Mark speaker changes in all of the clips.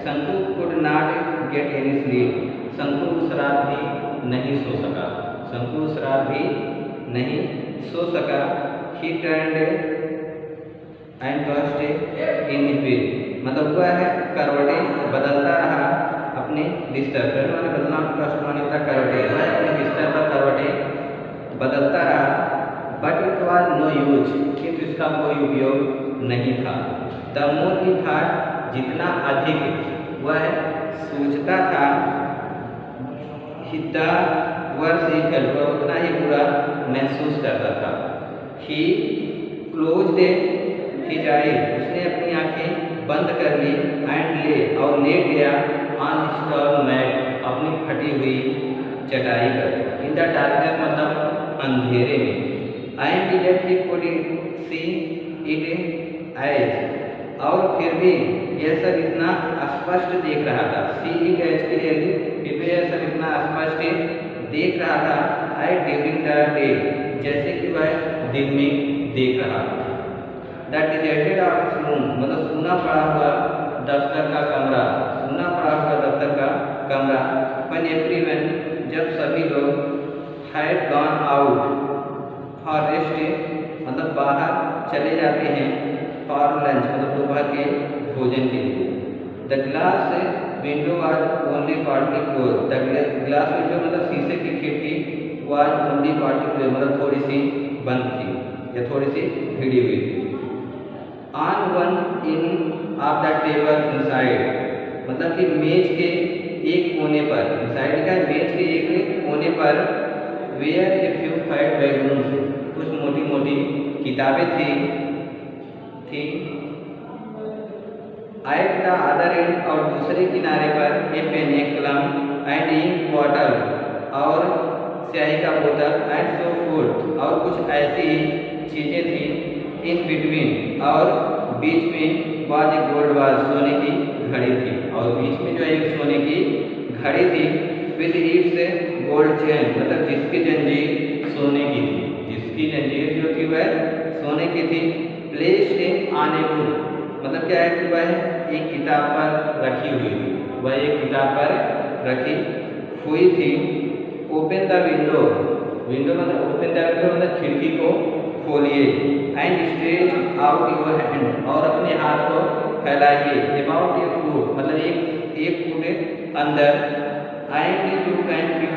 Speaker 1: शंकु could not get any sleep, शंकु उस रात भी नहीं सो सका, शंकु उस रात भी नहीं सो सका। ही turned and tossed in his bed, मतलब वह करवटें बदलता रहा अपने बिस्तर पर, मैंने बदलना टॉस्ट माने होता करवटें, वह अपने बिस्तर पर करवटें बदलता रहा। But it was no use, किंतु इसका कोई उपयोग नहीं था। द मोर ही थॉट, जितना अधिक वह सोचता था, द वर्स ही फेल्ट, वह उतना ही बुरा महसूस करता था। ही क्लोज्ड हिज आईज, उसने अपनी आंखें बंद कर ली। एंड ले, और लेट गया ऑन स्टॉर्म मैट, अपनी फटी हुई चटाई पर। इन द डार्कनेस, मतलब अंधेरे में। And that he could see it as, और फिर भी यह सब इतना स्पष्ट देख रहा था। सी इट एज क्लियरली, फिर भी यह सब इतना स्पष्ट देख रहा था। एज ड्यूरिंग द डे, जैसे कि वह दिन में देख रहा था। द डिजर्टेड ऑफिस रूम, मतलब सूना पड़ा हुआ दफ्तर का कमरा, सूना पड़ा हुआ दफ्तर का कमरा। व्हेन एवरीवन, जब सभी लोग had gone out for rest, मतलब बाहर चले जाते हैं, फॉर लंच, मतलब दोपहर के भोजन के लिए। The glass window was only partly close, the glass window मतलब शीशे की खिड़की वाज ओनली पार्टली क्लोज, मतलब थोड़ी सी बंद थी या थोड़ी सी भिड़ी हुई थी। On one in of the table inside, मतलब कि मेज के एक कोने पर, इनसाइड का मेज के एक कोने पर, where a few freight wagons, कुछ मोटी मोटी किताबें थी। एट द अदर एंड, और दूसरे किनारे पर, ए पेन, एक कलम, एंड इंक बॉटल, और स्याही का बोतल, एंड सो फोर्थ, और कुछ ऐसी चीज़ें थी। इन बिटवीन, और बीच में, वाज ए गोल्ड वाच, सोने की घड़ी थी, और बीच में जो एक सोने की घड़ी थी। विद इट्स गोल्ड चेन, मतलब जिसकी जंजीर सोने की थी, जिसकी जंजीर जो थी वह सोने की थी। प्लेस्ड ऑन ए बुक, मतलब क्या है कि वह एक किताब पर रखी हुई थी, वह एक किताब पर रखी हुई थी। ओपन द विंडो, विंडो मतलब ओपन द विंडो मतलब खिड़की को खोलिए। And stretch out your hand, और अपने हाथ को फैलाइए। अबाउट ए फुट, मतलब एक फुट अंदर। And you can pick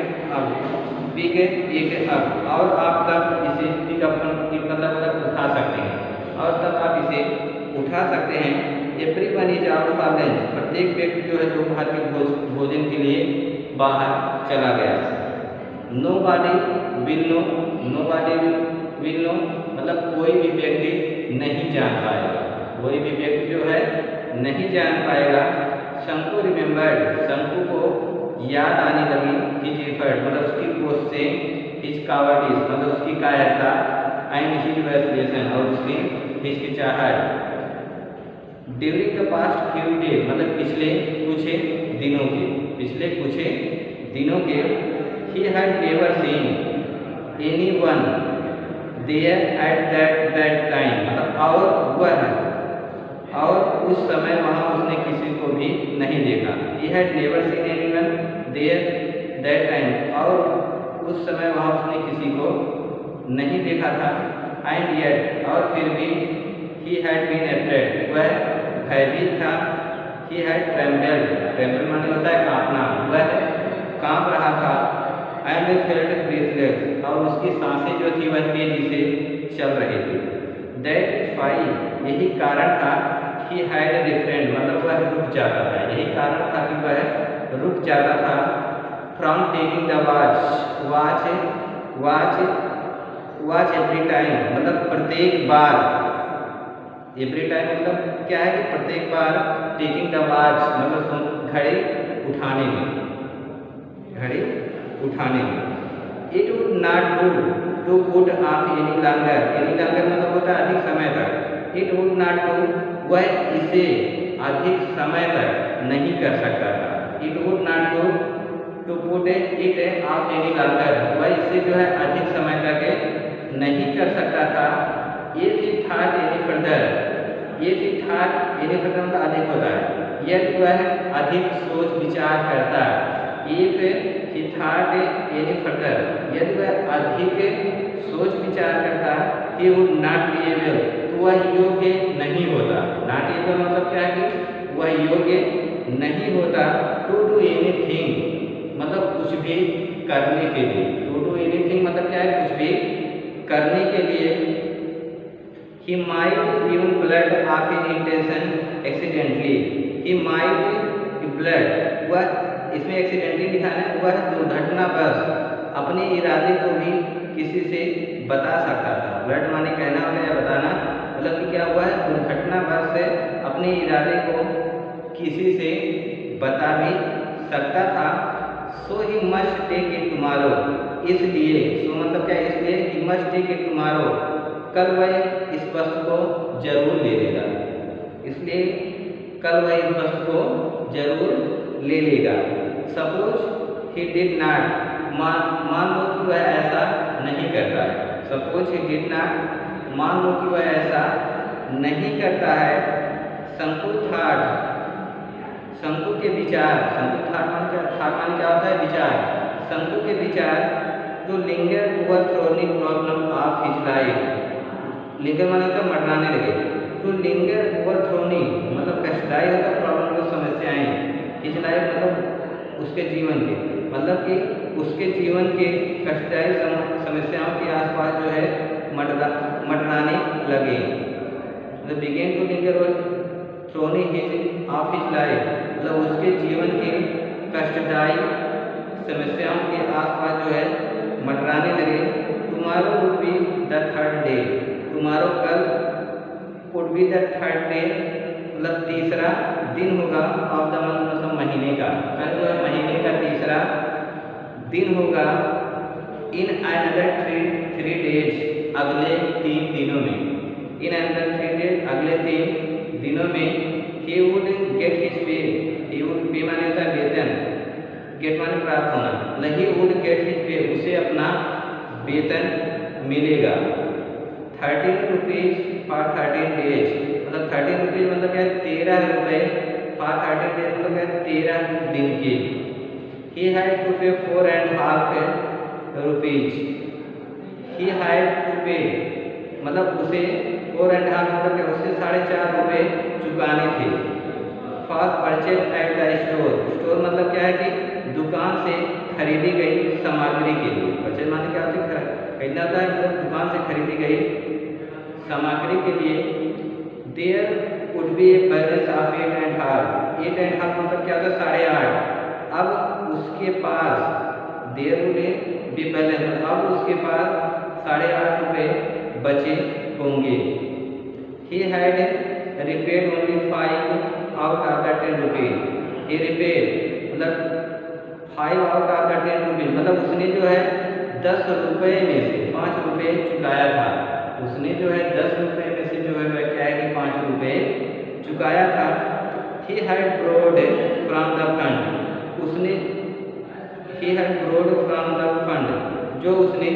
Speaker 1: up, और आप तब इसे पिक अप मतलब उठा सकते हैं, और तब आप इसे उठा सकते हैं। Everyone is out for lunch, प्रत्येक व्यक्ति जो है दोपहर के भोजन के लिए बाहर चला गया। Nobody will know, nobody will know, मतलब कोई भी व्यक्ति नहीं जान पाएगा, कोई भी व्यक्ति जो है नहीं जान पाएगा। शंकु रिमेंबर्ड, शंकु को याद आने लगी हिज एफर्ट, मतलब उसकी कोशिश से, हिज कावर्डिस, मतलब उसकी कायरता, एंड हिज वैसिलेशन, और उसकी हिचकिचाहट। During the past few days, मतलब पिछले कुछ दिनों के, he had never seen anyone there at that time, मतलब और उस समय वहाँ उसने किसी को भी नहीं देखा। He had never seen anyone there that time, और उस समय वहाँ उसने किसी को नहीं देखा था। एंड येट, और फिर भी, ही हैड बीन अफ्रेड, वह भयभीत था। ही हैड ट्रेम्बल्ड, ट्रेम्बल माने होता है कांपना, वह कांप रहा था। एंड फेल्ट ब्रीथलेस, और उसकी सांसें जो थी वह तेजी से चल रही थी। दैट इज वाई, यही कारण था। ही हैड रिफ्रेंड, मतलब वह रुक जाता था, यही कारण था कि वह रुक जाता था। From taking the watch every time, मतलब प्रत्येक बार, एवरी टाइम मतलब क्या है कि प्रत्येक बार। टेकिंग द वॉच मतलब घड़ी उठाने में। It would not do to put off any longer मतलब होता है अधिक समय तक। इट वुड नॉट डू, वह इसे अधिक समय तक नहीं कर सकता था। It would not do to put it off any longer, वह इसे जो है अधिक समय तक नहीं कर सकता था। If he thought any further, if he thought any factor मतलब अधिक होता है, यदि वह अधिक सोच विचार करता है। If he thought any further, यदि वह अधिक सोच विचार करता he would not be able, तो वह योग्य नहीं होता। नॉट एबल मतलब क्या है कि वह योग्य नहीं होता टू डू एनीथिंग, मतलब कुछ भी करने के लिए। टू डू एनीथिंग मतलब क्या है, कुछ भी करने के लिए। He might even blood of his intention accidentally, he might blood, वह इसमें एक्सीडेंटली लिखा है, वह दुर्घटनावश अपने इरादे को भी किसी से बता सकता था। ब्लड माने कहना होता है या बताना, मतलब कि क्या हुआ है, दुर्घटनावश से अपने इरादे को किसी से बता भी सकता था। So he must take it tomorrow, इसलिए, सो मतलब क्या, इसलिए he must take it tomorrow, कल वह इस वस्तु को जरूर ले लेगा। इसलिए कल वह इस वस्तु को जरूर ले लेगा। सपोज ही डिड नॉट, मान लो कि वह ऐसा नहीं करता है। सपोज ही डिड नॉट, मान लो कि वह ऐसा नहीं करता है। शंकु थॉट, शंकु के विचार, शंकु थॉट मान क्या होता है, विचार। शंकु के विचार तो linger over thorny problem of his life, linger माने होता है मटराने लगे। तो लिंगर ओवर थ्रोनी मतलब कष्टदायी होता है, प्रॉब्लम को समस्याएं, हिज लाइफ मतलब उसके जीवन के, मतलब कि उसके जीवन के कष्टदायी समस्याओं के आसपास जो है मटराने लगे। मतलब began to linger over thorny his of his life, मतलब उसके जीवन के कष्टदायी समस्याओं के आसपास जो है मटराने लगे। Tomorrow would be the third day, tomorrow कल, would be the third day मतलब तीसरा दिन होगा, ऑफ द मंथ मतलब महीने का, कल जो है महीने का तीसरा दिन होगा। इन अनदर थ्री डेज, अगले 3 दिनों में। इन अनदर 3 डेज, अगले 3 दिनों में। He would get his pay, he would, पे माने होता है वेतन, गेट माने प्राप्त होना, मतलब he would get his pay, उसे अपना वेतन मिलेगा। 13 रुपीज फॉर 13 डेज, मतलब 13 रुपीज मतलब क्या, 13 रुपये फॉर 13 डेज मतलब क्या, 13 दिन के। ही हैड टू पे 4.5 रुपीज, ही हैड टू पे मतलब उसे 4.5 मतलब क्या, उसे 4.5 रुपये चुकाने थे। For purchase at the store, store मतलब क्या है कि दुकान से खरीदी गई सामग्री के लिए। परचेज माने क्या होता है, खरीदना होता है, मतलब दुकान से खरीदी गई सामग्री के लिए। There would be a balance of 8.5, 8.5 मतलब क्या होता है, 8.5। अब उसके पास, देयर वुड बी बैलेंस, अब उसके पास 8.5 रुपये बचे होंगे। He had repaid only 5 out of the 10 rupees, he repaid मतलब 5 आउट ऑफ द 10 रुपीज, मतलब उसने जो है 10 रुपये में से 5 रुपये चुकाया था। उसने जो है 10 रुपये में से जो है वह क्या है कि 5 रुपये चुकाया था। He had borrowed from the fund, उसने, he had borrowed from the fund, जो उसने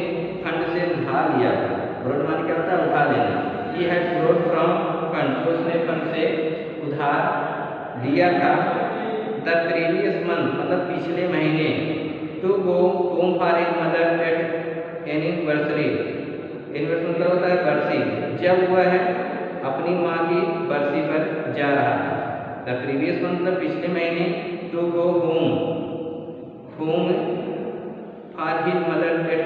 Speaker 1: फंड से उधार लिया था। ब्रोड माने क्या होता है, उधार लेना। He had borrowed from fund, जो उसने फंड से उधार लिया था। द प्रीवियस मंथ मतलब पिछले महीने। To go home for his mother at anniversary, anniversary मतलब होता है बरसी, जब वह है अपनी माँ की बरसी पर जा रहा था। द प्रीवियस मंथ मतलब पिछले महीने। To go home, home for his mother at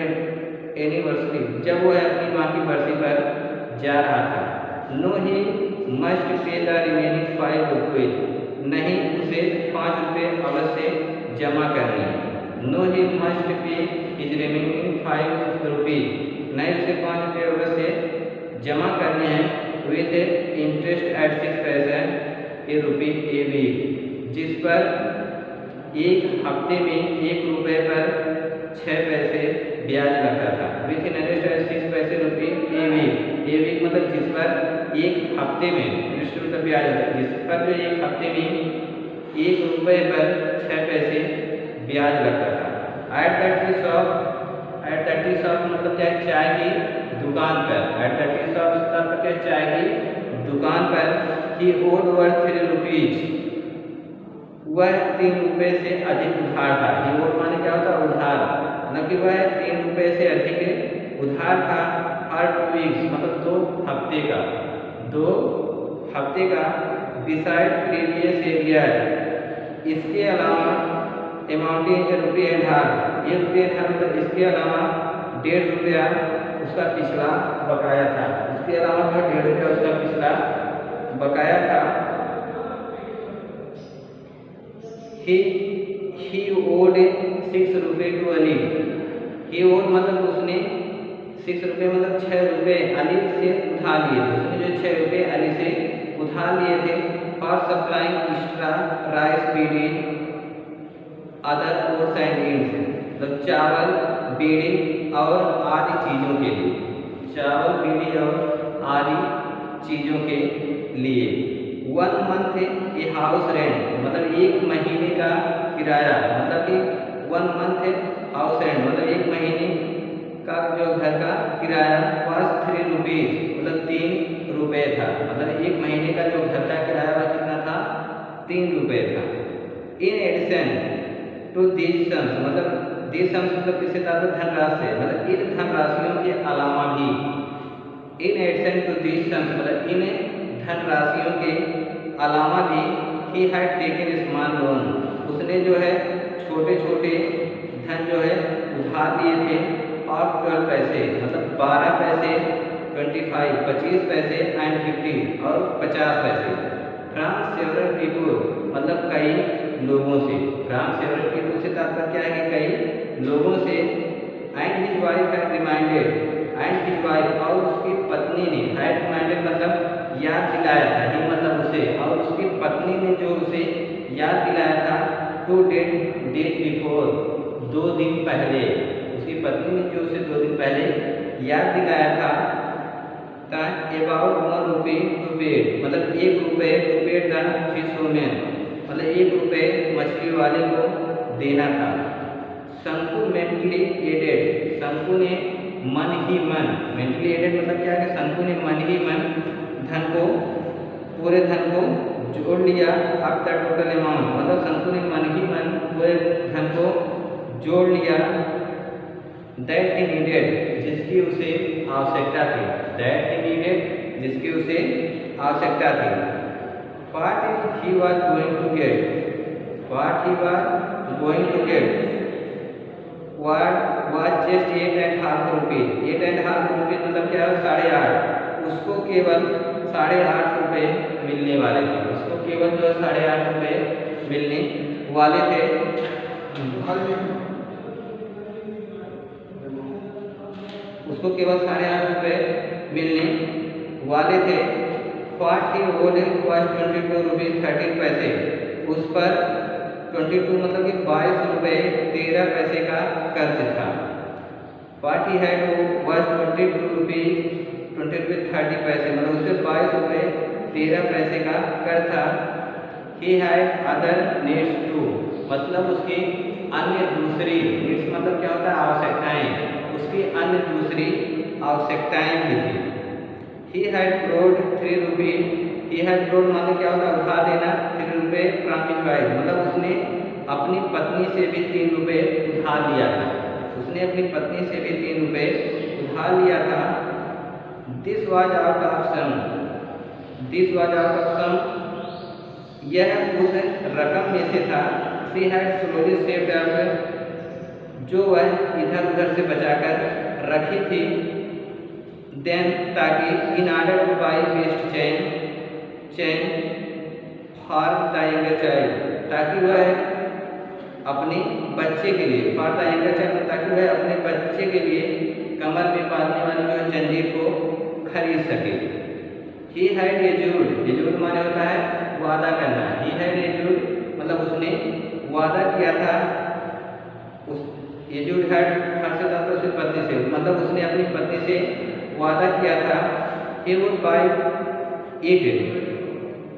Speaker 1: anniversary, जब वह अपनी माँ की बरसी पर जा रहा था। No he must pay the remaining 5 rupees, नहीं उसे 5 रुपये अवश्य जमा करनी है। No he must pay his remaining 5 rupees, नहीं उसे 5 रुपये अवश्य जमा करने हैं। विद इंटरेस्ट एट 6 पैसे ए रुपी ए वीक, जिस पर एक हफ्ते में 1 रुपये पर 6 पैसे ब्याज लगता था। विथ इंटरेस्ट एट 6 पैसे रुपये ए वीक, ए वीक मतलब जिस पर एक हफ्ते में इंटरेस्ट मतलब ब्याज होता है, जिस पर जो एक हफ्ते में 1 रुपये पर 6 पैसे ब्याज लगता था। At the tea shop, at the tea shop मतलब क्या है, चाय की दुकान पर। एट द टी शॉप मतलब क्या, चाय की दुकान पर ही ओड वर्थ 3 रुपीज, वह 3 रुपये से अधिक उधार था। ही ओड माने क्या होता है? उधार, मतलब कि वह 3 रुपये से अधिक उधार था। हर 2 वीक्स मतलब 2 हफ्ते का, 2 हफ्ते का। बिसाइड प्रीवियस एरियर, इसके अलावा अमाउंटिंग ₹1.5, ये ₹1.5 मतलब इसके अलावा ₹1.5 उसका पिछला बकाया था। इसके अलावा जो ₹1.5 उसका पिछला बकाया था। ही ओड 6 रुपये टू अली। ही ओड मतलब उसने 6 रुपये मतलब 6 रुपये अली से उधार लिए थे। उसने जो 6 रुपये अली से उधार लिए थे for supplying extra rice, bidi, other oats and grains, मतलब चावल, बीड़ी और आदि चीज़ों के लिए, चावल, बीड़ी और आदि चीज़ों के लिए। 1 मंथ ए हाउस रेंट, मतलब 1 महीने का किराया, मतलब कि 1 मंथ हाउस रेंट मतलब 1 महीने का जो घर का किराया वाज 3 रुपीज, मतलब 3 रुपये था। मतलब 1 महीने का जो घर का किराया वह कितना था? 3 रुपये था। In addition to these sums, मतलब दीज सम्स मतलब किससे तात्पर्य? धनराशि, मतलब इन धनराशियों के अलावा भी, in addition to these sums मतलब इन धनराशियों के अलावा भी he had taken small loan, उसने जो है छोटे छोटे धन जो है उधार लिए थे। और 12 पैसे मतलब 12 पैसे, 25 पैसे एंड 50 और 50 पैसे। फ्रॉम सेवरल पीपुल मतलब कई लोगों से, फ्रॉम सेवरल पीपुल से तात्पर्य क्या है कि कई लोगों से। And his wife had reminded, and his wife और उसकी पत्नी ने, हैड रिमाइंडेड मतलब याद दिलाया था, ही मतलब उसे, और उसकी पत्नी ने जो उसे याद दिलाया था, टू डेट बिफोर 2 दिन पहले, उसकी पत्नी ने जो उसे 2 दिन पहले याद दिलाया था अबाउट 1 रुपी टू पेड, मतलब 1 रुपये टू पेड द फिशरमैन, मतलब 1 रुपये मछली वाले को देना था। शंकु मेंटली एडेड, शंकु ने मन ही मन, मेंटली एडेड मतलब क्या है? शंकु ने मन ही मन धन को, पूरे धन को जोड़ लिया। अब तक टोटल अमाउंट मतलब शंकु ने मन ही मन पूरे धन को जोड़ लिया। दैट ही नीडेड, जिसकी उसे आवश्यकता थी, दैट ही नीडेड जिसकी उसे आवश्यकता थी। What he was going to get, what he was going to get was just 8.5 rupees, 8.5 rupees मतलब क्या है? 8.5, उसको केवल 8.5 रुपये मिलने वाले थे, उसको केवल जो 8.5 रुपये मिलने वाले थे। उसको केवल 8.5 रुपये मिलने वाले थे। What he owed was 22 rupees 13 पैसे, उस पर 22 मतलब कि 22 रुपये 13 पैसे का कर्ज था। What he had was 22 rupees 30 पैसे, मतलब उससे 22 रुपये 13 पैसे का कर्ज था। He had other needs too, मतलब उसकी अन्य दूसरी, नीड्स मतलब क्या होता है? आवश्यकताएं, उसकी अन्य दूसरी आवश्यकताएं भी थी। He had borrowed 3 rupees, he had borrowed मतलब क्या होता है? उधार देना। 3 रुपये फ्रॉम हिज वाइफ, मतलब उसने अपनी पत्नी से भी 3 रुपये उधार लिया था, उसने अपनी पत्नी से भी 3 रुपये उधार लिया था। This was out of sum, this was out of sum, यह उस रकम में से था। She had slowly saved up, जो वह इधर उधर से बचाकर रखी थी। देन ताकि in order to buy waist chain for the younger child, ताकि वह अपने बच्चे के लिए, फॉर द यंगर चाइल्ड ताकि वह अपने बच्चे के लिए कमर में बांधने वाली जो जंजीर को खरीद सके। ही हैड एज्यूर्ड, एज्यूर्ड माने होता है वादा करना। ही हैड एज्यूर्ड मतलब उसने वादा किया था। उस एज्यूर्ड हैड हर से तात्पर्य उसकी पत्नी से, मतलब उसने अपनी पत्नी से वादा किया था। He would buy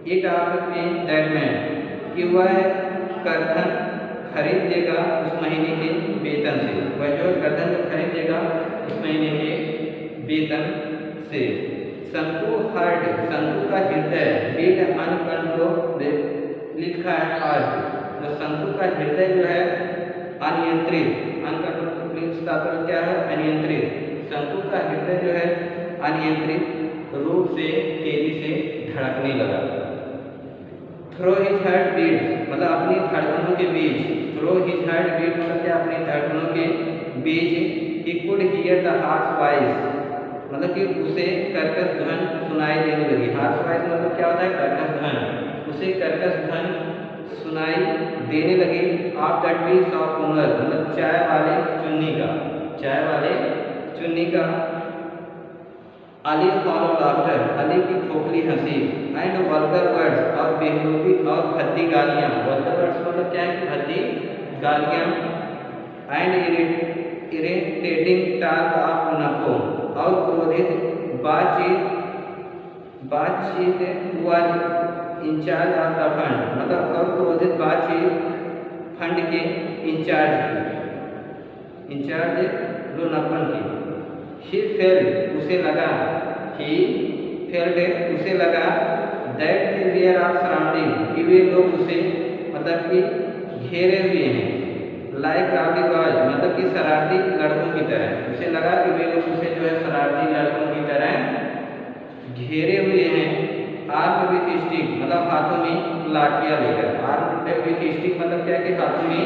Speaker 1: it of पे दैट मैन, कि वह करधन खरीद देगा उस महीने के वेतन से, वह जो करधन खरीद देगा उस महीने के वेतन से। शंकु हार्ट, शंकु का हृदय बीट अनकंट्रोल लिखा है फास्ट। तो शंकु का हृदय जो है अनियंत्रित, अनकंट्रोल तात्पर्य क्या है, अनियंत्रित। शंकु का हृदय जो है अनियंत्रित रूप से तेजी से धड़कने लगा। थ्रो हिज हार्ट बीट, मतलब अपनी धड़कनों के बीच, थ्रो हिज हार्ट बीट मतलब क्या, अपनी धड़कनों के बीच he could hear the harsh voice, मतलब कि उसे कर्कश ध्वन सुनाई देने लगी। हार्श वॉइस मतलब क्या होता है, कर्कश ध्वन। उसे कर्कश ध्वन सुनाई देने लगी। आप द टी शॉप ओनर, मतलब चाय वाले चुन्नी का, चाय वाले चुन्नी का। अली हॉलो लाफ्टर, अली की खोखली हंसी। एंड वल्गर वर्ड्स, और बेहूदी और भद्दी गालियाँ। वल्गर वर्ड्स मतलब क्या है कि भद्दी गालियाँ। एंड इरिटेटिंग टॉक ऑफ नको, और क्रोधित बातचीत हुआ इंचार्ज ऑफ द फंड, मतलब और क्रोधित बातचीत फंड के इंचार्ज लोनापन की। ही फेल्ट, उसे लगा, ही फेल्ट उसे लगा that the wear of surrounding, कि वे लोग उसे मतलब कि घेरे हुए हैं। लाइक राउडी बॉयज, मतलब कि शरारती लड़कों की तरह। उसे लगा कि वे लोग उसे जो है शरारती लड़कों की तरह घेरे हुए हैं। आर्म विथ स्टिक, मतलब हाथों में लाठियाँ लेकर। आर्म विथ स्टिक मतलब क्या कि हाथों में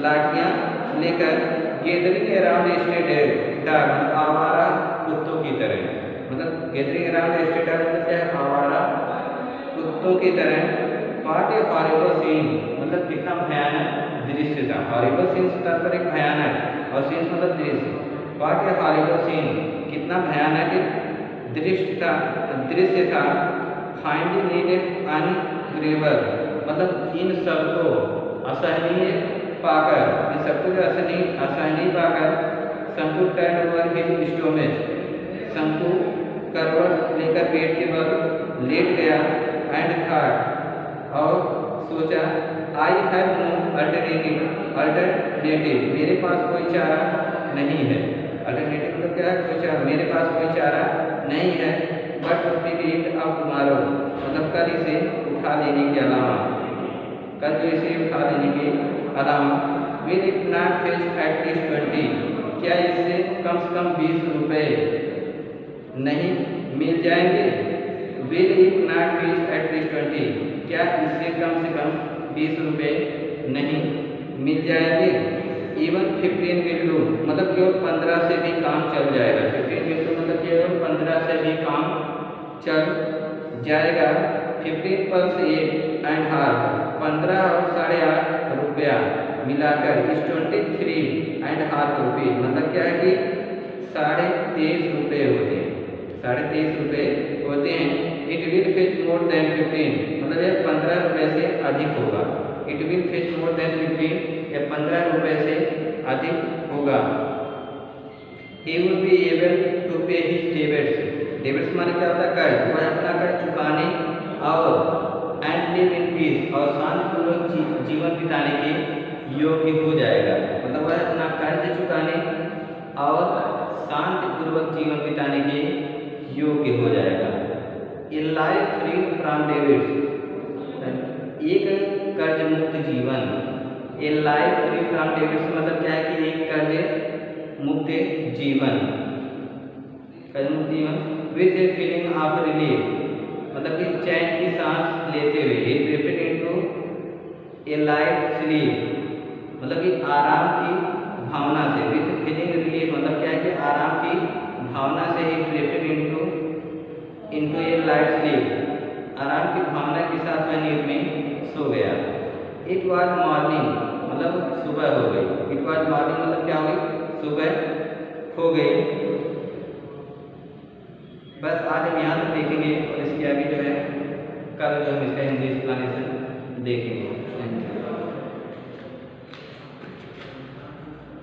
Speaker 1: लाठियाँ लेकर। गैदरिंग अराउंड स्टेट डॉग, आवारा कुत्तों की तरह, मतलब गैदरिंग अराउंड स्टेट डॉग मतलब क्या है, आवारा कुत्तों की तरह। व्हाट ए हॉरिबल सीन, मतलब कितना भयानक दृश्य था। हॉरिबल सीन से तात्पर्य भयानक, और सीन मतलब दृश्य। व्हाट ए हॉरिबल सीन, कितना भयानक दृश्य था। फाइंडिंग इट अनग्रेबल, मतलब इन सबको असहनीय पाकर, इन सबको जो असहनीय पाकर। शंकु टर्न ओवर हिज स्टोमेच, शंकु करवट लेकर पेट के बल लेट गया। एंड थॉट, और सोचा, आई हैव नो अल्टरनेटिव, मेरे पास कोई चारा नहीं है। अल्टरनेटिव मतलब क्या है, कोई चारा, मेरे पास कोई चारा नहीं है। But to pick it up tomorrow, मतलब कल इसे उठा लेने के अलावा, कल जो इसे उठा लेने के अलावा। Will it not fetch at least 20, क्या इससे कम से कम 20 रुपये नहीं मिल जाएंगे। Will it not fetch at least 20, क्या इससे कम से कम 20 रुपये नहीं मिल जाएंगे। इवन 15 विल डू, मतलब केवल 15 से भी काम चल जाएगा। 15 विल डू मतलब केवल 15 से भी काम चल जाएगा। 15 प्लस 8 एंड हाफ, 15 और 8.5 रुपया मिलाकर इस 23 एंड हाफ रुपये, मतलब क्या है कि 23.5 रुपये होते हैं, 23.5 रुपये होते हैं। It will fetch more than 15, मतलब यह 15 रुपये से अधिक होगा। It will fetch more than 15, यह 15 रुपये से अधिक होगा। He will be able to pay his debts, debts माने क्या होता है, कर्ज। वह अपना कर्ज चुकाने और एंड लिव इन पीस, और शांतिपूर्वक जीवन बिताने के योग्य हो जाएगा। मतलब वह अपना कर्ज चुकाने और शांतिपूर्वक जीवन बिताने के योग्य हो जाएगा। ए लाइफ फ्री फ्रॉम डेब्ट्स, एक कर्ज मुक्त जीवन। ए लाइफ फ्री फ्रॉम डेब्ट्स मतलब क्या है कि एक कर्ज मुक्त जीवन, कर्ज मुक्त जीवन। With a feeling of relief, मतलब कि चैन की सांस लेते हुए। It refer into A light sleep, मतलब कि आराम की भावना से। विथ फीलिंग रिलीफ मतलब क्या है कि आराम की भावना से ही रिफर इनटू ए लाइट स्लीप, आराम की भावना के साथ वह नींद में सो गया। इट वॉज मॉर्निंग, मतलब सुबह हो गई। इट वॉज मॉर्निंग मतलब क्या हो गई, सुबह हो गई।